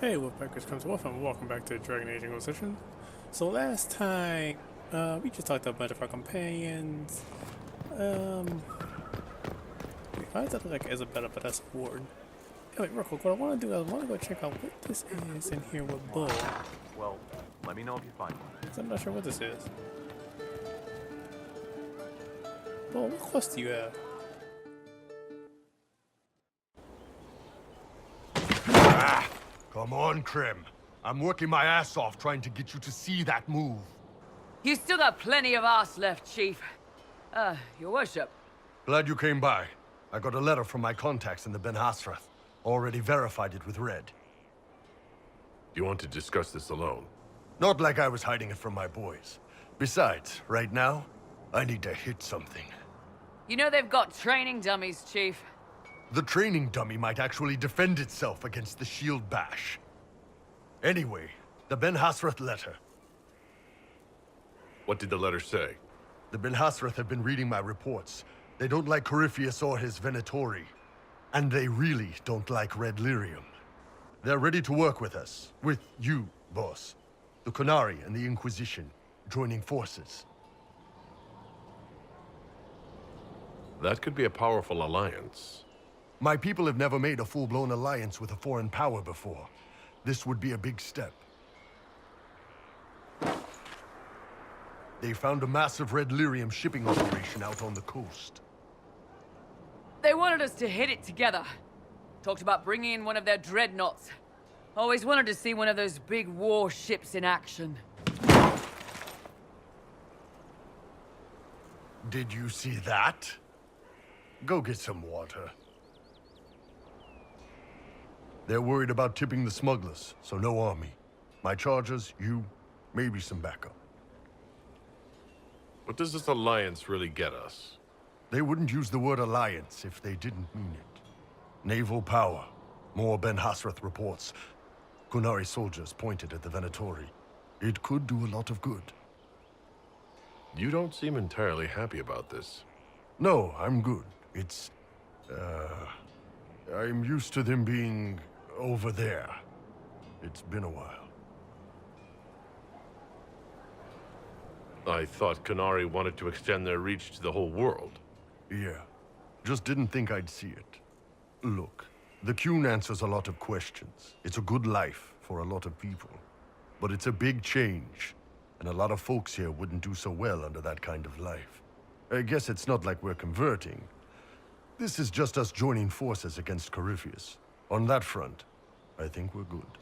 Hey, Wolfpackers comes Wolf, and welcome back to Dragon Age Inquisition. So last time, we just talked to a bunch of our companions. We found out like Isabella, but that's a ward. Anyway, real quick, what I want to do is I want to go check out what this is in here with Bull. Well, let me know if you find one. 'Cause I'm not sure what this is. Bull, what quest do you have? Come on, Krim. I'm working my ass off trying to get you to see that move. You still got plenty of arse left, Chief. Your worship. Glad you came by. I got a letter from my contacts in the Ben Hasrath. Already verified it with Red. You want to discuss this alone? Not like I was hiding it from my boys. Besides, right now, I need to hit something. You know they've got training dummies, Chief. The training dummy might actually defend itself against the shield bash. Anyway, the Ben Hasrath letter. What did the letter say? The Ben Hasrath have been reading my reports. They don't like Corypheus or his Venatori. And they really don't like Red Lyrium. They're ready to work with us. With you, boss. The Qunari and the Inquisition, joining forces. That could be a powerful alliance. My people have never made a full-blown alliance with a foreign power before. This would be a big step. They found a massive Red Lyrium shipping operation out on the coast. They wanted us to hit it together. Talked about bringing in one of their dreadnoughts. Always wanted to see one of those big warships in action. Did you see that? Go get some water. They're worried about tipping the smugglers, so no army. My chargers, you, maybe some backup. What does this alliance really get us? They wouldn't use the word alliance if they didn't mean it. Naval power. More Ben Hasrath reports. Qunari soldiers pointed at the Venatori. It could do a lot of good. You don't seem entirely happy about this. No, I'm good. It's... I'm used to them being over there. It's been a while. I thought Qunari wanted to extend their reach to the whole world. Yeah. Just didn't think I'd see it. Look, the Qun answers a lot of questions. It's a good life for a lot of people. But it's a big change, and a lot of folks here wouldn't do so well under that kind of life. I guess it's not like we're converting. This is just us joining forces against Corypheus. On that front, I think we're good.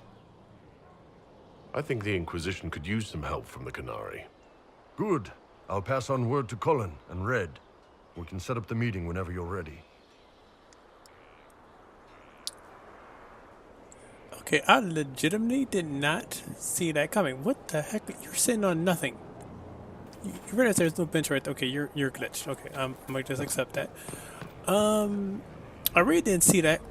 I think the Inquisition could use some help from the Qunari. Good. I'll pass on word to Cullen and Red. We can set up the meeting whenever you're ready. Okay, I legitimately did not see that coming. What the heck? You're sitting on nothing. You realize there's no bench right there. Okay, you're glitched. Okay, I might just accept that. I really didn't see that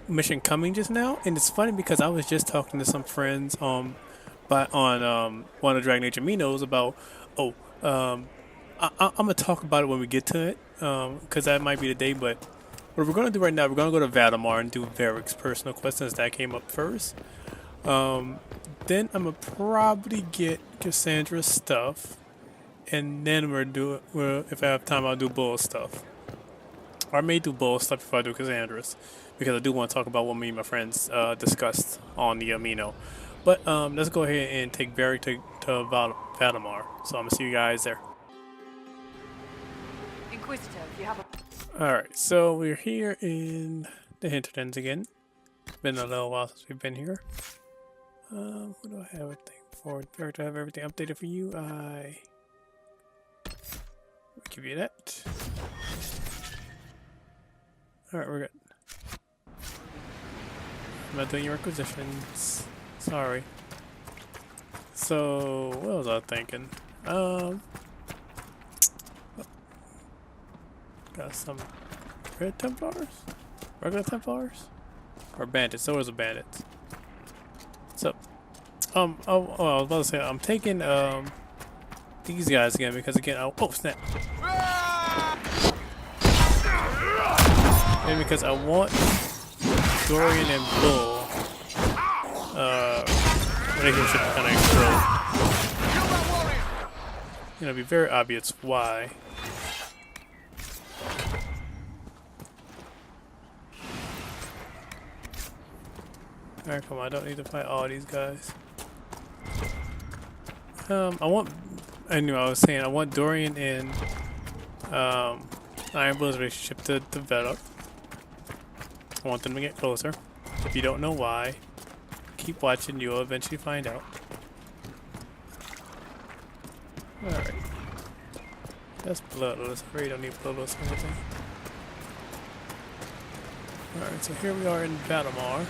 mission coming just now, and it's funny because I was just talking to some friends on one of the Dragon Age Aminos about I'm gonna talk about it when we get to it, because that might be the day. But what we're gonna do right now, we're gonna go to Valdemar and do Varric's personal questions that came up first. Then I'm gonna probably get Cassandra's stuff, and then if I have time, I'll do Bull's stuff. Or I may do Bull's stuff if I do Cassandra's, because I do want to talk about what me and my friends discussed on the Amino. But let's go ahead and take Varric to Valdemar. So I'm gonna see you guys there. Inquisitor, if you have a... Alright, so we're here in the hinterlands again. It's been a little while since we've been here. What do I have everything for? Varric, to have everything updated for you. I will give you that. Alright, we're good. I'm not doing your requisitions. Sorry. So, what was I thinking? Got some red Templars? Regular Templars? Or bandits? So was a bandits. So, I was about to say, I'm taking, these guys again because again, oh snap. And because I want Dorian and Bull relationship kind of explode. It'll be very obvious why. Alright, come on, I don't need to fight all these guys. I was saying, I want Dorian and Ironblood's relationship to develop. I want them to get closer. If you don't know why, keep watching, you'll eventually find out. Alright. That's bloodless. I really don't need bloodless or anything. Alright, so here we are in Valimar.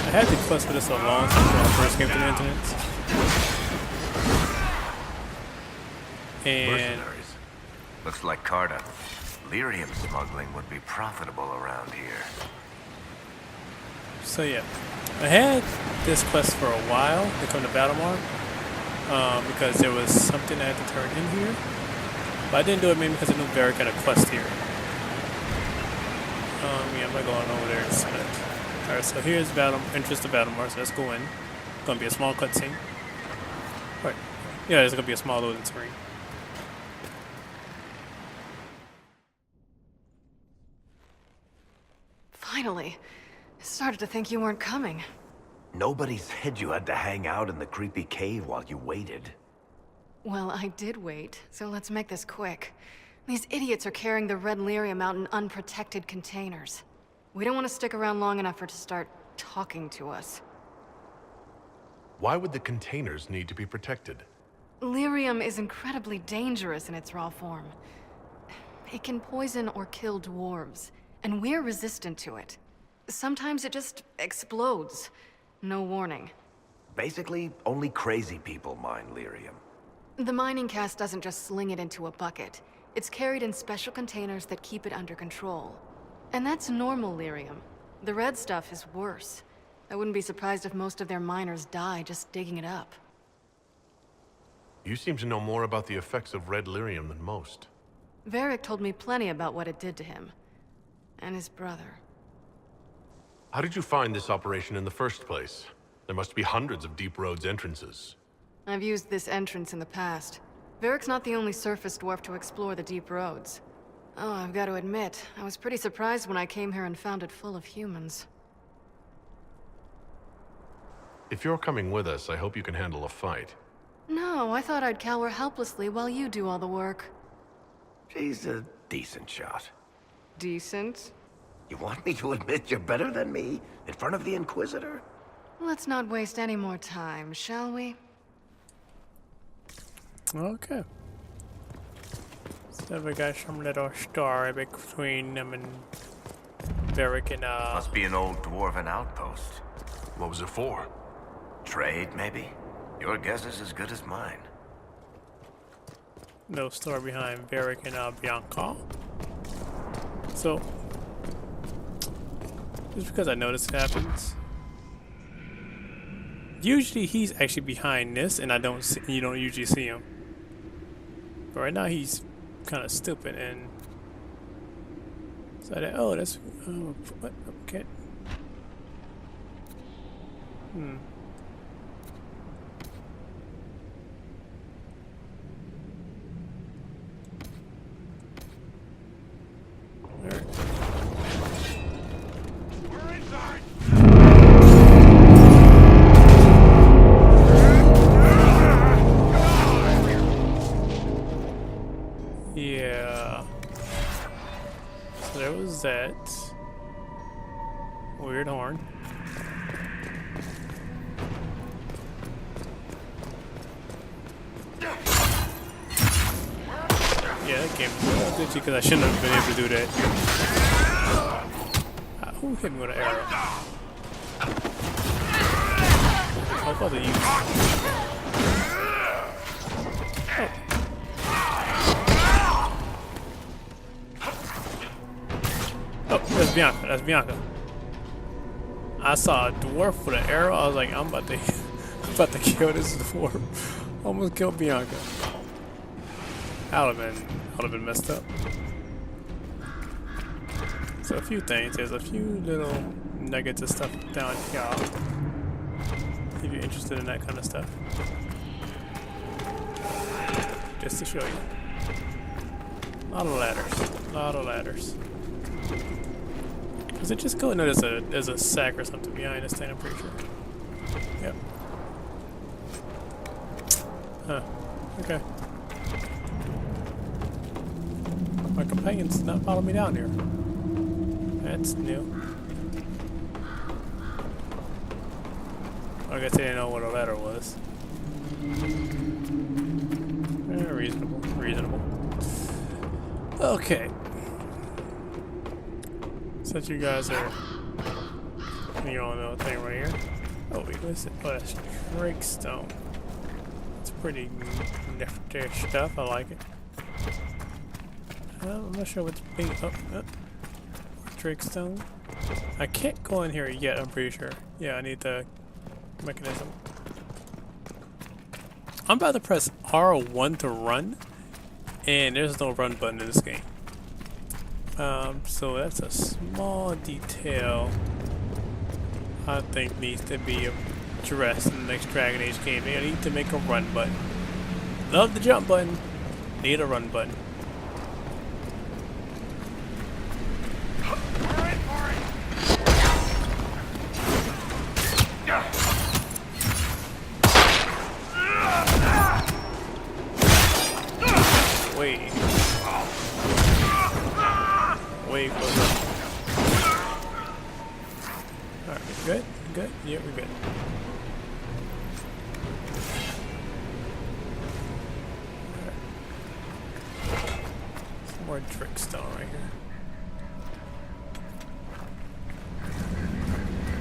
I had the quest for this a long time when I first came to the internet. And mercenaries. Looks like Carta. Lyrium smuggling would be profitable around here. so yeah, I had this quest for a while to come to Valimar, because there was something I had to turn in here. But I didn't do it maybe because I knew Varric had a quest here. Yeah, I'm not going over there in a minute. Alright, so here's entrance to Valimar, so let's go in. It's gonna be a small cutscene. Right. Yeah, there's gonna be a small loading screen. Finally. I started to think you weren't coming. Nobody said you had to hang out in the creepy cave while you waited. Well, I did wait, so let's make this quick. These idiots are carrying the red lyrium out in unprotected containers. We don't want to stick around long enough for it to start talking to us. Why would the containers need to be protected? Lyrium is incredibly dangerous in its raw form. It can poison or kill dwarves, and we're resistant to it. Sometimes it just explodes. No warning. Basically, only crazy people mine lyrium. The mining cast doesn't just sling it into a bucket. It's carried in special containers that keep it under control. And that's normal lyrium. The red stuff is worse. I wouldn't be surprised if most of their miners die just digging it up. You seem to know more about the effects of red lyrium than most. Varric told me plenty about what it did to him. And his brother. How did you find this operation in the first place? There must be hundreds of Deep Road's entrances. I've used this entrance in the past. Varric's not the only surface dwarf to explore the deep roads. Oh, I've got to admit, I was pretty surprised when I came here and found it full of humans. If you're coming with us, I hope you can handle a fight. No, I thought I'd cower helplessly while you do all the work. She's a decent shot. Decent? You want me to admit you're better than me in front of the Inquisitor? Let's not waste any more time, shall we? Okay. So we got some little story between them and Varric and Must be an old dwarven outpost. What was it for? Trade, maybe? Your guess is as good as mine. no story behind Varric and Bianca. So just because I know this happens. Usually he's actually behind this and you don't usually see him. But right now he's kind of stupid and so that, oh, that's what, okay. Alright. We're inside! Yeah. So there was that. Weird horn. Yeah, that game was glitchy because I shouldn't have been able to do that. Who hit me with an arrow? How about the use? Oh, that's Bianca. That's Bianca. I saw a dwarf with an arrow. I was like, I'm about to kill this dwarf. Almost killed Bianca. I would have been messed up. So a few things. There's a few little nuggets of stuff down here. If you're interested in that kind of stuff. Just to show you. A lot of ladders. A lot of ladders. Does it just go? No, there's a sack or something behind this thing, I'm pretty sure. Yep. Huh. Okay. My companion's not following me down here. That's new. I guess they didn't know what a ladder was. Reasonable. Reasonable. Okay. Since you guys are... You all know the thing right here. Oh, wait, what's it? Oh, that's Drake Stone. It's pretty nifty stuff. I like it. I'm not sure what's being... Oh, Drake Stone. I can't go in here yet, I'm pretty sure. Yeah, I need the mechanism. I'm about to press R1 to run, and there's no run button in this game. So that's a small detail I think needs to be addressed in the next Dragon Age game. They need to make a run button. Love the jump button. Need a run button. Way close up. Alright, good? Good? Yeah, we're good. Alright. Some more trick stone right here.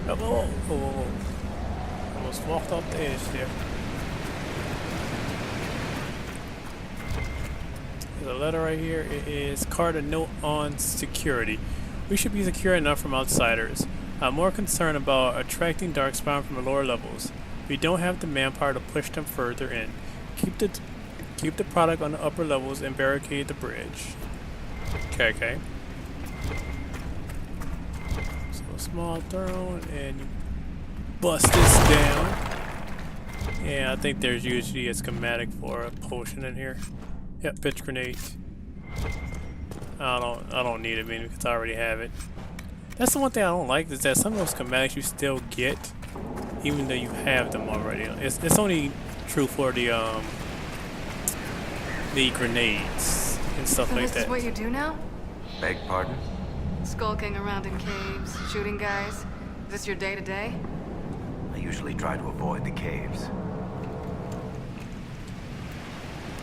Oh, whoa, whoa, whoa, whoa. Almost walked off the edge there. There's a letter right here. It is card a note on security. We should be secure enough from outsiders. I'm more concerned about attracting darkspawn from the lower levels. We don't have the manpower to push them further in. Keep the product on the upper levels and barricade the bridge. Okay. So small throne and you bust this down. Yeah, I think there's usually a schematic for a potion in here. Yep, pitch grenades. I don't need it, man, because I already have it. That's the one thing I don't like, is that some of those schematics you still get, even though you have them already. It's only true for the grenades and stuff So like this that. is what you do now? Beg pardon? Skulking around in caves, shooting guys. Is this your day-to-day? I usually try to avoid the caves.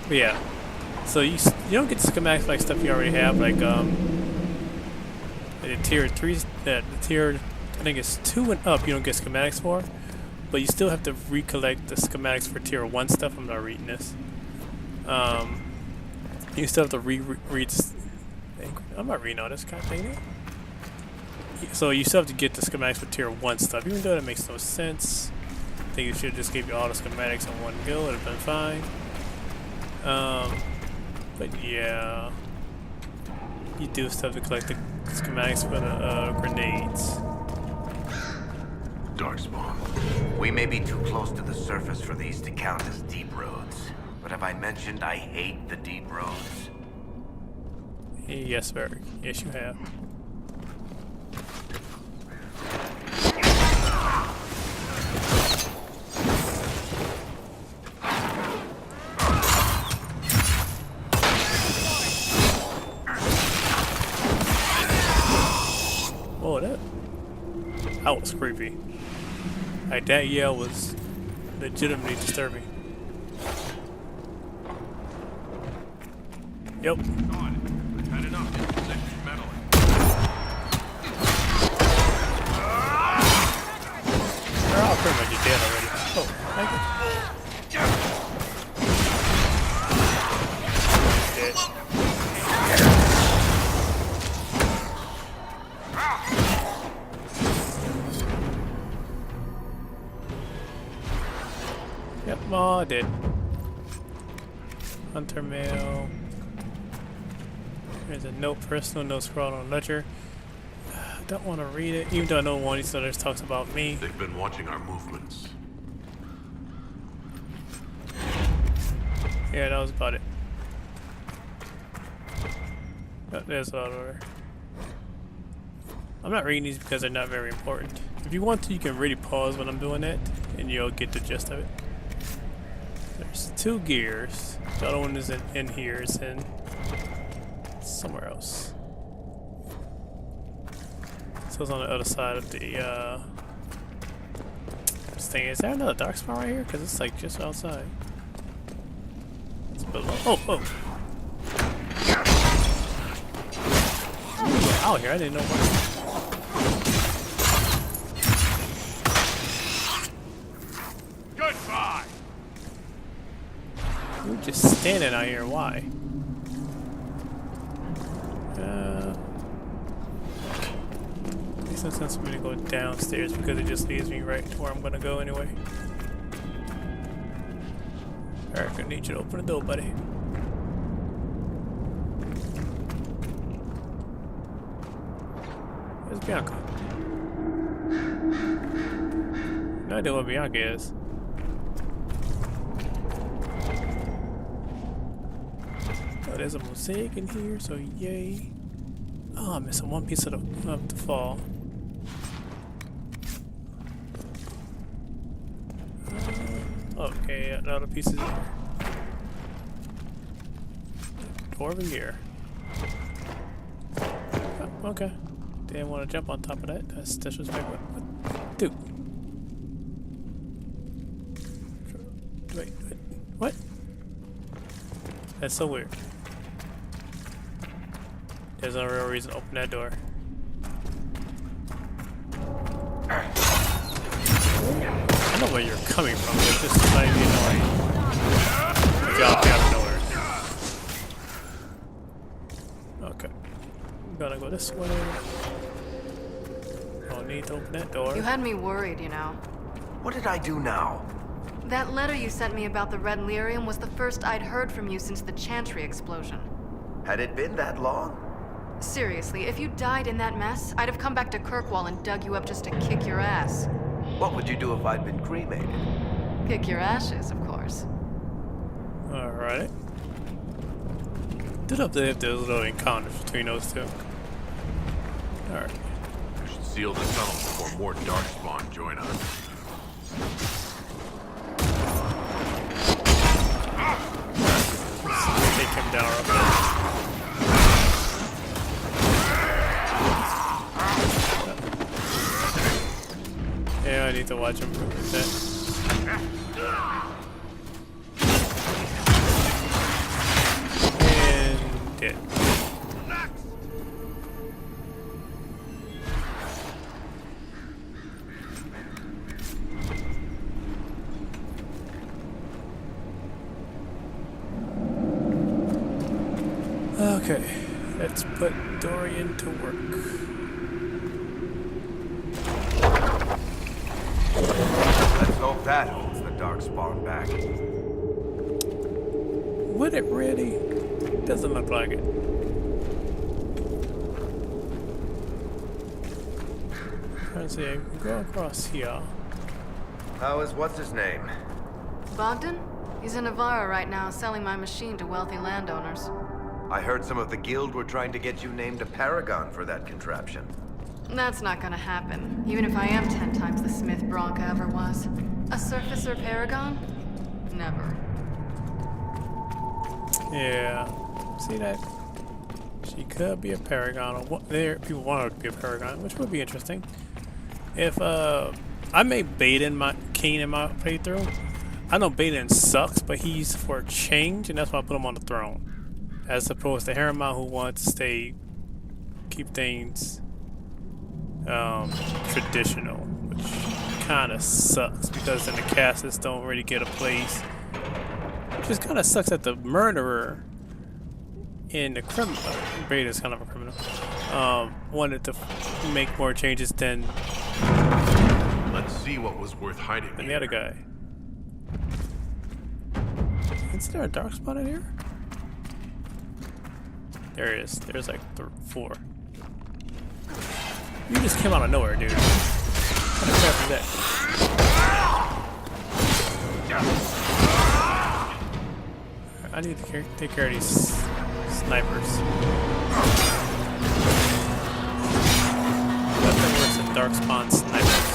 But yeah. So you don't get schematics like stuff you already have, like the tier 3, the tier, I think it's 2 and up you don't get schematics for, but you still have to recollect the schematics for tier 1 stuff. I'm not reading this. You still have to read. I'm not reading all this, god dang it. So you still have to get the schematics for tier 1 stuff, even though that makes no sense. I think it should just give you all the schematics in one go. It'd have been fine. But yeah, you do still have to collect the schematics for the grenades. Darkspawn. We may be too close to the surface for these to count as deep roads. But have I mentioned I hate the deep roads? Yes, Varric. Yes, you have. Oh, that was creepy. Like, that yell was legitimately disturbing. Yep. Had enough. They're all pretty much dead already. Oh, thank you. Dead. Yep, all dead. Hunter mail. There's a note, personal note scrawled on ledger. don't want to read it, even though I know one of these letters talks about me. They've been watching our movements. Yeah, that was about it. Oh, there's a lot over. I'm not reading these because they're not very important. If you want to, you can really pause when I'm doing that, and you'll get the gist of it. There's 2 gears. The other one isn't in here, it's in somewhere else. So it's on the other side of the this thing. Is there another dark spot right here? Because it's like just outside. It's below. Oh, oh. Out here, I didn't know why. Goodbye! You're just standing out here, why? Makes no sense for me to go downstairs because it just leads me right to where I'm gonna go anyway. Alright, gonna need you to open the door, buddy. Where's Bianca? No idea what Bianca is. Oh, there's a mosaic in here, so yay. Oh, I'm missing one piece of the fall. Okay, the other pieces here. Dwarven gear. Oh, okay. Didn't want to jump on top of that. That's disrespectful. Dude. Wait, what? That's so weird. There's no real reason to open that door. I know where you're coming from, it's just slightly annoying. Drop you out of nowhere. Okay. I'm gonna go this way. Don't need to open that door. You had me worried, you know. What did I do now? That letter you sent me about the red lyrium was the first I'd heard from you since the Chantry explosion. Had it been that long? Seriously, if you died in that mess, I'd have come back to Kirkwall and dug you up just to kick your ass. What would you do if I'd been cremated? Kick your ashes, of course. Alright. Did up there if there's little encounters between those two. Alright. We should seal the tunnel before more darkspawn join us. Take him down real quick. Yeah, I need to watch him with that. And dead. Okay, let's put Dorian to work. Let's hope that holds the darkspawn back. Would it really? Doesn't look like it. Let's see, I can go across here. How is what's his name? Bogdan? He's in Navarra right now, selling my machine to wealthy landowners. I heard some of the guild were trying to get you named a paragon for that contraption. That's not gonna happen, even if I am 10 times the Smith Bronca ever was. A surfacer paragon? Never. Yeah, see that? She could be a paragon, or what? There, people want her to be a paragon, which would be interesting. If I made Baden my king in my playthrough. I know Baden sucks, but he's for a change, and that's why I put him on the throne, as opposed to Harriman, who wants to keep things traditional, which kind of sucks because then the casters don't really get a place. Just kind of sucks that the murderer and the criminal, Baden's kind of a criminal, wanted to make more changes than Let's see what was worth hiding the other guy. Is there a dark spot in here? There is. There's like 4. You just came out of nowhere, dude. What the crap is that? I need to take care of these snipers. Nothing worse than darkspawn snipers.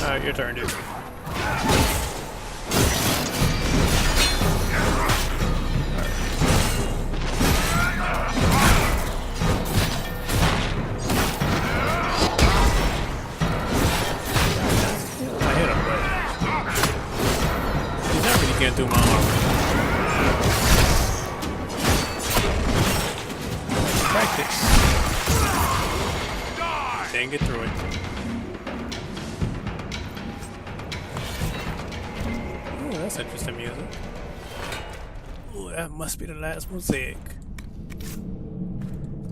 Alright, your turn, dude. Can't do my armor. Practice. Can't get through it. Oh, that's interesting music. Oh, that must be the last mosaic.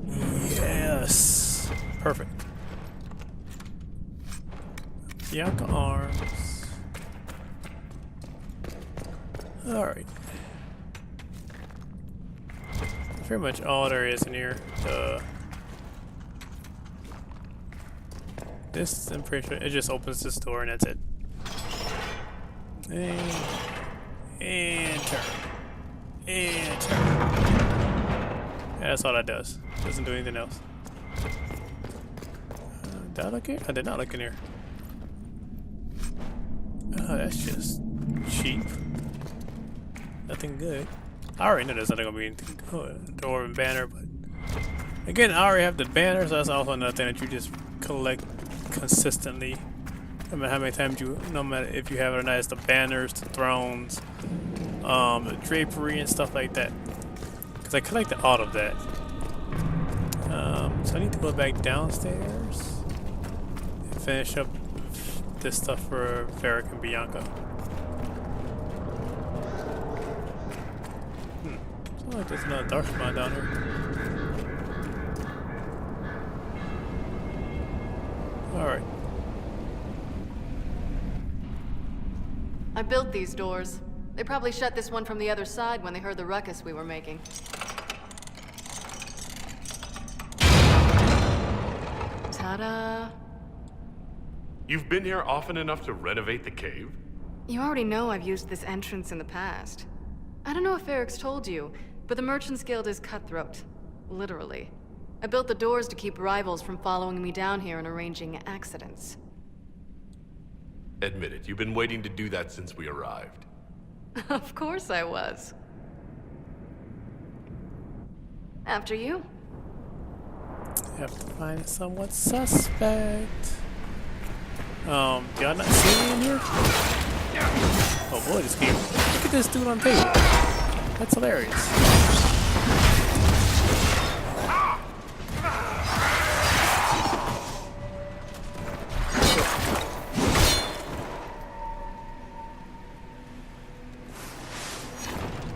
Yes. Perfect. Bianca arms. Alright. Pretty much all there is in here. This, I'm pretty sure, it just opens this door and that's it. And turn. And turn. Yeah, that's all that does. Doesn't do anything else. Did I look here? I did not look in here. Oh, that's just cheap. Nothing good. I already know there's not gonna be anything good. Door and banner, but again, I already have the banner, so that's also another thing that you just collect consistently. No matter how many times you, no matter if you have it or not, it's the banners, the thrones, the drapery and stuff like that. Because I collected all of that. So I need to go back downstairs and finish up this stuff for Varric and Bianca. Oh, there's another dark spot down here. Alright. I built these doors. They probably shut this one from the other side when they heard the ruckus we were making. Ta-da! You've been here often enough to renovate the cave? You already know I've used this entrance in the past. I don't know if Varric's told you, but the Merchants Guild is cutthroat. Literally. I built the doors to keep rivals from following me down here and arranging accidents. Admit it, you've been waiting to do that since we arrived. Of course I was. After you. Have to find someone suspect. Y'all not see me in here? Oh boy, this game. Look at this dude on table. That's hilarious.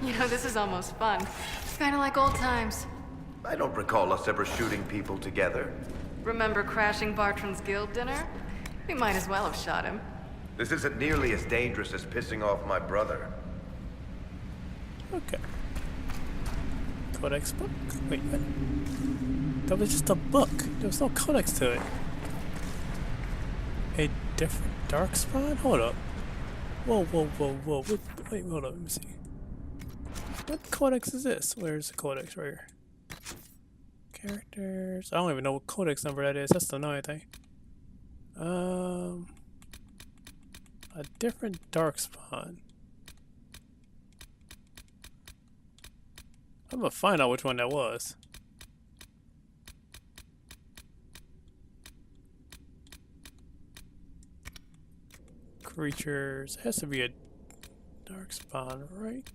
You know, this is almost fun. It's kind of like old times. I don't recall us ever shooting people together. Remember crashing Bartran's guild dinner? We might as well have shot him. This isn't nearly as dangerous as pissing off my brother. Okay. Codex book? Wait, what? That was just a book. There was no codex to it. A different dark spawn? Hold up. Whoa, whoa, whoa, whoa. Wait, hold up. Let me see. What codex is this? Where's the codex? Right here. Characters. I don't even know what codex number that is. That's the annoying thing. A different dark spawn. I'm gonna find out which one that was. Creatures. It has to be a dark spawn, right?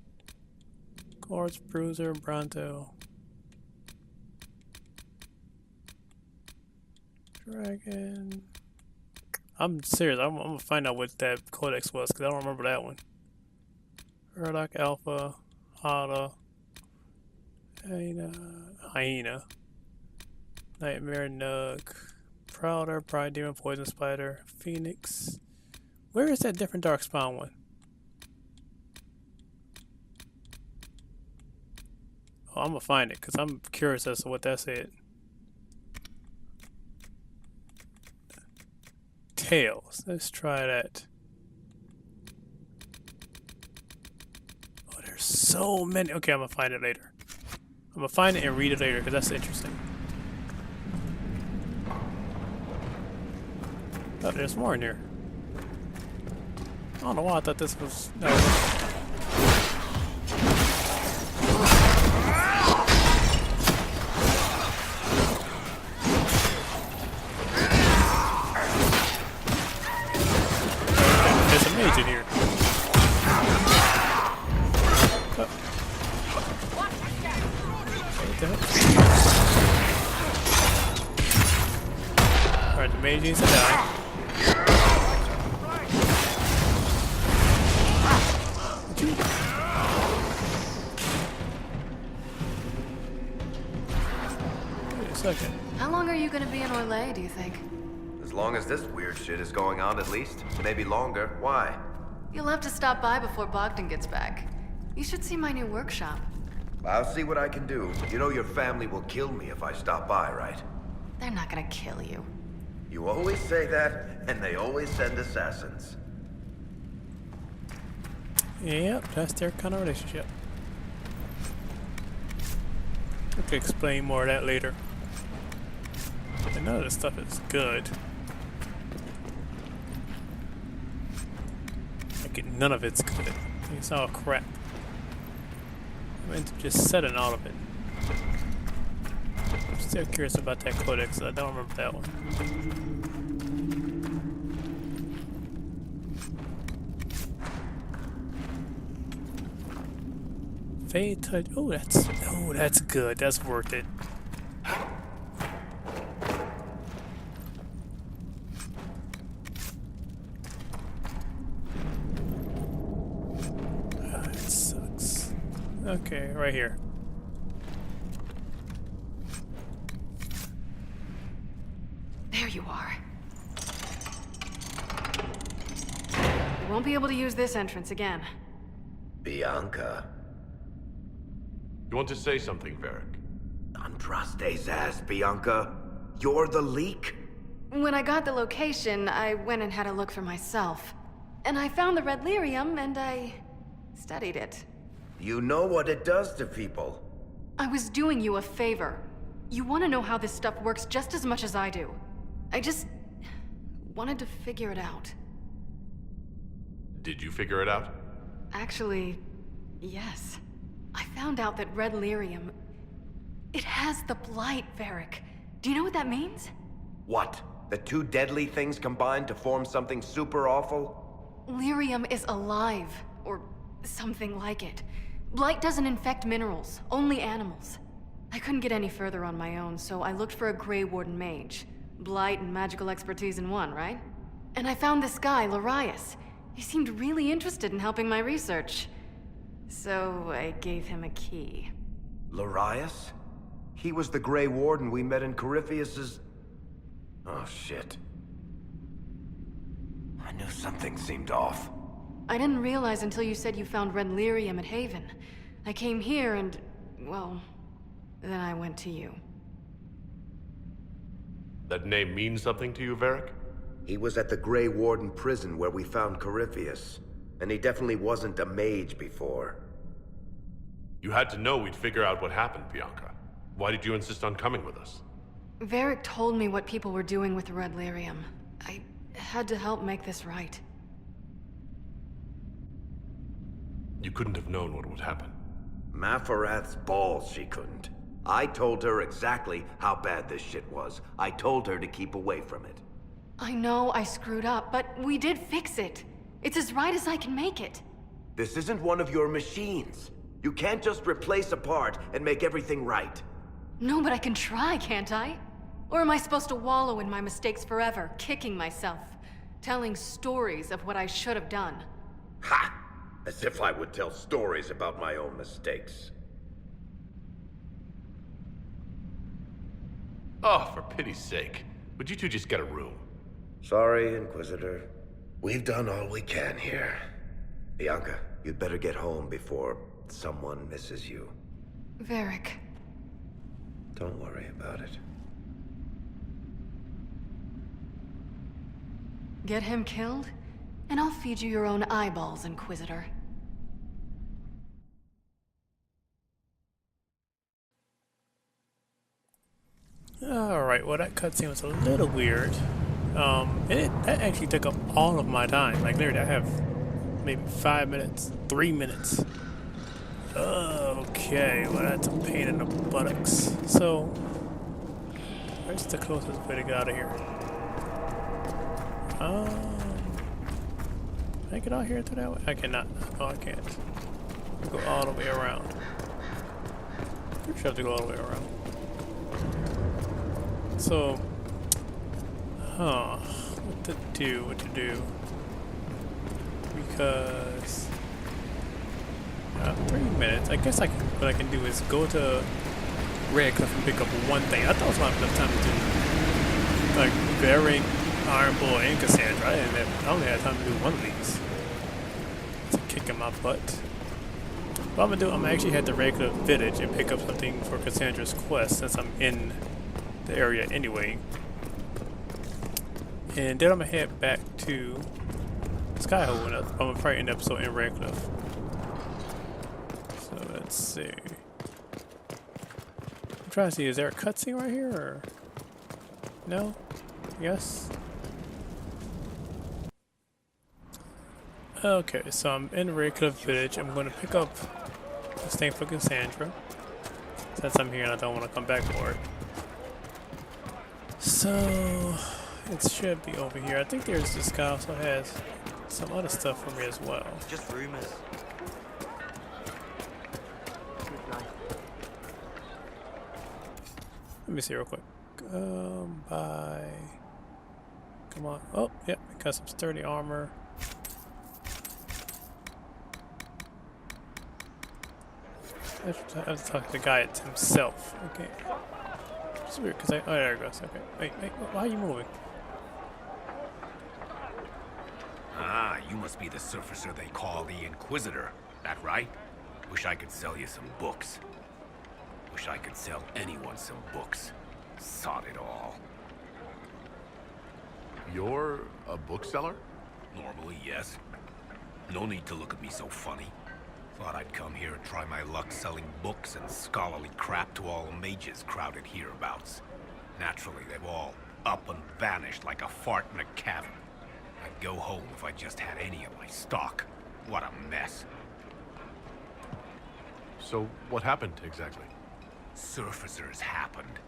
Quartz, Bruiser, Bronto. Dragon. I'm serious. I'm gonna find out what that codex was because I don't remember that one. Urlock Alpha, Hada, Hyena, Nightmare Nug, Prowler, Pride Demon, Poison Spider, Phoenix. Where is that different dark spawn one? Oh, I'm gonna find it because I'm curious as to what that said. Tails. Let's try that. Oh, there's so many. Okay, I'm gonna find it later. I'm gonna find it and read it later because that's interesting. Oh, there's more in here. I don't know why I thought this was. There's a mage in here. Oh. What the hell? Alright, the mage needs to die. Wait a second. How long are you gonna be in Orlais, do you think? As long as this weird shit is going on, at least. Maybe longer. Why? You'll have to stop by before Bogdan gets back. You should see my new workshop. I'll see what I can do. You know your family will kill me if I stop by, right? They're not gonna kill you. You always say that, and they always send assassins. Yep, that's their kind of relationship. We can explain more of that later. And none of this stuff is good. Like, none of it's good. It's all crap. I meant to just set in all of it. I'm still curious about that codex. I don't remember that one. Fade touch. Oh, that's good. That's worth it. It sucks. Okay, right here. There you are. You won't be able to use this entrance again. Bianca. You want to say something, Varric? Andraste's ass, Bianca. You're the leak? When I got the location, I went and had a look for myself. And I found the red lyrium, and I studied it. You know what it does to people. I was doing you a favor. You want to know how this stuff works just as much as I do. I just wanted to figure it out. Did you figure it out? Actually, yes. I found out that red lyrium, it has the blight, Varric. Do you know what that means? What? The two deadly things combined to form something super awful? Lyrium is alive, or something like it. Blight doesn't infect minerals, only animals. I couldn't get any further on my own, so I looked for a Grey Warden mage. Blight and magical expertise in one, right? And I found this guy, Larius. He seemed really interested in helping my research. So I gave him a key. Larius? He was the Grey Warden we met in Corypheus's... Oh, shit. I knew something seemed off. I didn't realize until you said you found red lyrium at Haven. I came here and, well, then I went to you. That name means something to you, Varric? He was at the Grey Warden prison where we found Corypheus. And he definitely wasn't a mage before. You had to know we'd figure out what happened, Bianca. Why did you insist on coming with us? Varric told me what people were doing with the red lyrium. I had to help make this right. You couldn't have known what would happen. Mafarath's balls she couldn't. I told her exactly how bad this shit was. I told her to keep away from it. I know I screwed up, but we did fix it. It's as right as I can make it. This isn't one of your machines. You can't just replace a part and make everything right. No, but I can try, can't I? Or am I supposed to wallow in my mistakes forever, kicking myself, telling stories of what I should have done? Ha! As if I would tell stories about my own mistakes. Oh, for pity's sake. Would you two just get a room? Sorry, Inquisitor. We've done all we can here. Bianca, you'd better get home before someone misses you. Varric. Don't worry about it. Get him killed, and I'll feed you your own eyeballs, Inquisitor. Alright, well that cutscene was a little weird. That actually took up all of my time. Like literally I have maybe 5 minutes, 3 minutes. Okay, well that's a pain in the buttocks. So, where's the closest way to get out of here? Can I get out here through that way? I cannot. Oh, I can't. I go all the way around. Pretty sure I have to go all the way around. So, what to do? Because 3 minutes. I guess what I can do is go to Redcliffe and pick up one thing. I thought it was not enough time to do like Varric, Iron Bull, and Cassandra. I only had time to do one of these. It's a kick in my butt. What I'm gonna do, I'm gonna actually head to Redcliffe Village and pick up something for Cassandra's quest since I'm in the area anyway. And then I'm gonna head back to Skyhold and I'm gonna probably end the episode in Redcliffe. So let's see. I'm trying to see, is there a cutscene right here or no? Yes? Okay, so I'm in Redcliffe Village. I'm gonna pick up this thing for Cassandra. Since I'm here and I don't want to come back for it. So it should be over here. I think this guy also has some other stuff for me as well. Just rumors. Let me see real quick. By. Come on. Oh, yep. Got some sturdy armor. I have to talk to the guy himself. Okay. It's weird because oh, there it goes. Okay. Wait, why are you moving? Ah, you must be the surfacer they call the Inquisitor. That right? Wish I could sell you some books. Wish I could sell anyone some books. Sod it all. You're a bookseller? Normally, yes. No need to look at me so funny. Thought I'd come here and try my luck selling books and scholarly crap to all the mages crowded hereabouts. Naturally, they've all up and vanished like a fart in a cavern. I'd go home if I just had any of my stock. What a mess. So, what happened exactly? Surfacers happened.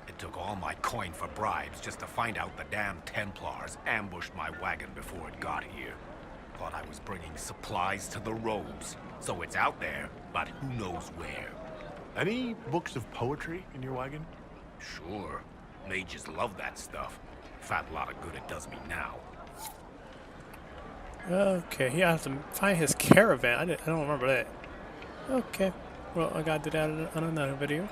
It took all my coin for bribes just to find out the damn Templars ambushed my wagon before it got here. Thought I was bringing supplies to the robes. So it's out there, but who knows where. Any books of poetry in your wagon? Sure. Mages love that stuff. Fat lot of good it does me now. Okay, he has to find his caravan. I don't remember that. Okay. Well, I gotta do that on another video.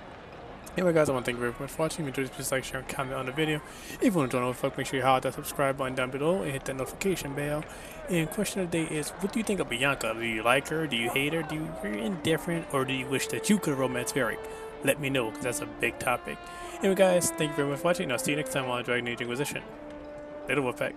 Anyway, guys, I want to thank you very much for watching. If you enjoyed, please like, share, and comment on the video. If you want to join the fuck, make sure you hit that subscribe button down below and hit that notification bell. And question of the day is, what do you think of Bianca? Do you like her? Do you hate her? Are you indifferent? Or do you wish that you could romance Varric? Let me know, because that's a big topic. Anyway, guys, thank you very much for watching. And I'll see you next time on Dragon Age Inquisition. Later, Wolfpack.